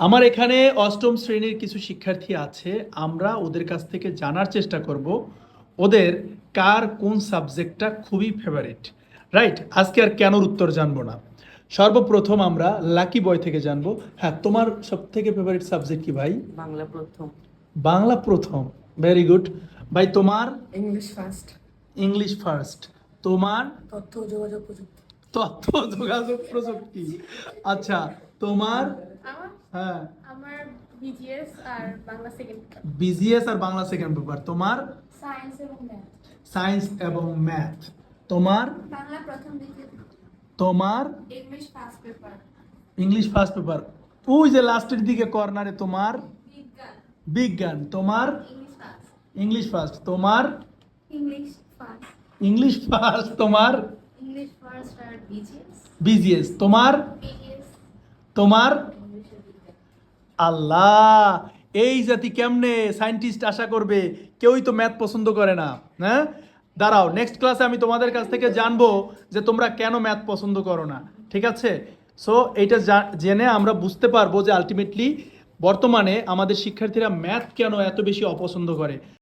আমার এখানে অষ্টম শ্রেণীর কিছু শিক্ষার্থী আছে। আমরা ওদের কাছ থেকে জানার চেষ্টা করব ওদের কার কোন সাবজেক্টটা খুবই ফেভারিট। রাইট, আজকে আর কেনর উত্তর জানবো না। সর্বপ্রথম আমরা লাকি বয় থেকে জানবো। হ্যাঁ, তোমার সব থেকে ফেভারিট সাবজেক্ট কি ভাই? বাংলা প্রথম। বাংলা প্রথম, ভেরি গুড। ভাই তোমার? English first. English first. তোমার? তথ্য ও যোগাযোগ প্রযুক্তি। তথ্য যোগাযোগ প্রযুক্তি। আচ্ছা, তোমার? আমার হ্যাঁ, আমার বিজিএস আর বাংলা সেকেন্ড পেপার। বিজিএস আর বাংলা সেকেন্ড পেপার। তোমার? সায়েন্স এবং ম্যাথ। সায়েন্স এবং ম্যাথ। তোমার? বাংলা প্রথম দ্বিতীয়। তোমার? English first paper. English first paper. ওই যে লাস্টের দিকে কর্নারে তোমার? বিজ্ঞান। বিজ্ঞান। তোমার? English first. English first. তোমার? English first. English first. তোমার? ইংলিশ ফার্স্ট আর বিজিএস। বিজিএস। তোমার? বিজিএস। তোমার? ইংলিশ আর বিজ্ঞান। আল্লাহ, এই জাতি কেমনে সায়েন্টিস্ট আশা করবে? কেউই তো ম্যাথ পছন্দ করে না। হ্যাঁ, দাঁড়াও, নেক্সট ক্লাসে আমি তোমাদের কাছ থেকে জানবো যে তোমরা কেন ম্যাথ পছন্দ করো না। ঠিক আছে? সো এইটা জেনে আমরা বুঝতে পারবো যে আলটিমেটলি বর্তমানে আমাদের শিক্ষার্থীরা ম্যাথ কেন এত বেশি অপছন্দ করে।